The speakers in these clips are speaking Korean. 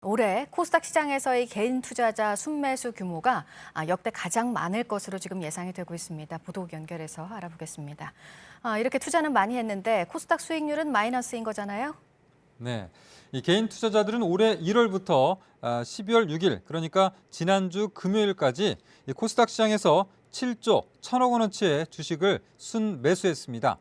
올해 코스닥 시장에서의 개인 투자자 순매수 규모가 역대 가장 많을 것으로 지금 예상이 되고 있습니다. 보도 연결해서 알아보겠습니다. 이렇게 투자는 많이 했는데 코스닥 수익률은 마이너스인 거잖아요? 네, 이 개인 투자자들은 올해 1월부터 12월 6일, 그러니까 지난주 금요일까지 이 코스닥 시장에서 7조 1천억 원어치의 주식을 순매수했습니다.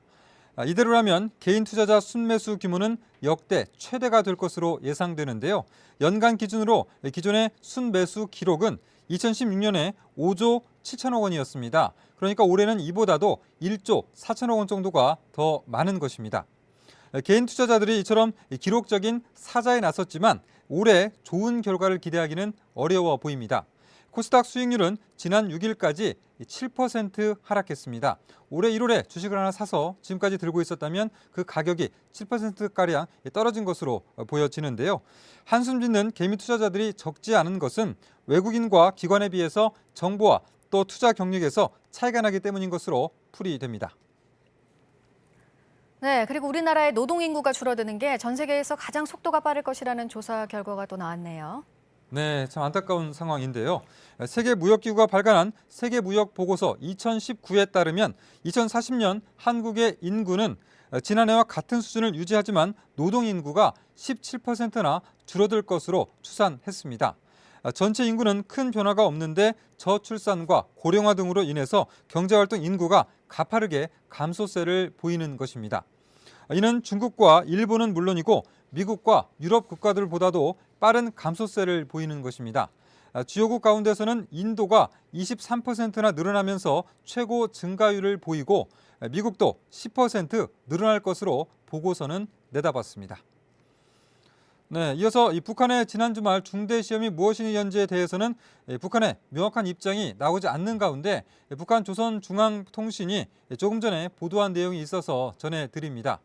이대로라면 개인 투자자 순매수 규모는 역대 최대가 될 것으로 예상되는데요. 연간 기준으로 기존의 순매수 기록은 2016년에 5조 7천억 원이었습니다. 그러니까 올해는 이보다도 1조 4천억 원 정도가 더 많은 것입니다. 개인 투자자들이 이처럼 기록적인 사자에 나섰지만 올해 좋은 결과를 기대하기는 어려워 보입니다. 코스닥 수익률은 지난 6일까지 7% 하락했습니다. 올해 1월에 주식을 하나 사서 지금까지 들고 있었다면 그 가격이 7%가량 떨어진 것으로 보여지는데요. 한숨 짓는 개미 투자자들이 적지 않은 것은 외국인과 기관에 비해서 정보와 또 투자 경력에서 차이가 나기 때문인 것으로 풀이됩니다. 네, 그리고 우리나라의 노동 인구가 줄어드는 게 전 세계에서 가장 속도가 빠를 것이라는 조사 결과가 또 나왔네요. 네, 참 안타까운 상황인데요. 세계무역기구가 발간한 세계무역보고서 2019에 따르면 2040년 한국의 인구는 지난해와 같은 수준을 유지하지만 노동인구가 17%나 줄어들 것으로 추산했습니다. 전체 인구는 큰 변화가 없는데 저출산과 고령화 등으로 인해서 경제활동 인구가 가파르게 감소세를 보이는 것입니다. 이는 중국과 일본은 물론이고 미국과 유럽 국가들보다도 빠른 감소세를 보이는 것입니다. 주요국 가운데서는 인도가 23%나 늘어나면서 최고 증가율을 보이고 미국도 10% 늘어날 것으로 보고서는 내다봤습니다. 네, 이어서 북한의 지난 주말 중대 시험이 무엇이는지에 대해서는 북한의 명확한 입장이 나오지 않는 가운데 북한 조선중앙통신이 조금 전에 보도한 내용이 있어서 전해드립니다.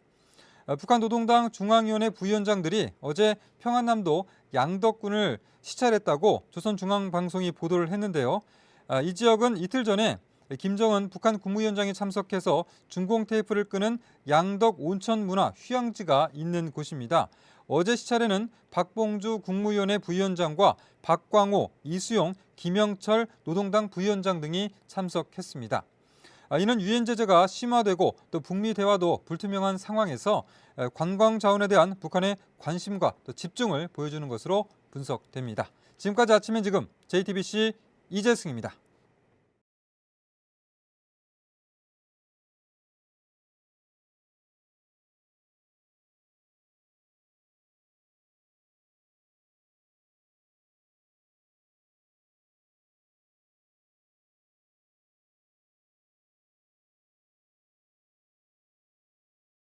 북한 노동당 중앙위원회 부위원장들이 어제 평안남도 양덕군을 시찰했다고 조선중앙방송이 보도를 했는데요. 이 지역은 이틀 전에 김정은 북한 국무위원장이 참석해서 중공 테이프를 끄는 양덕 온천문화 휴양지가 있는 곳입니다. 어제 시찰에는 박봉주 국무위원회 부위원장과 박광호, 이수용, 김영철 노동당 부위원장 등이 참석했습니다. 이는 유엔 제재가 심화되고 또 북미 대화도 불투명한 상황에서 관광 자원에 대한 북한의 관심과 또 집중을 보여주는 것으로 분석됩니다. 지금까지 아침엔 지금 JTBC 이재승입니다.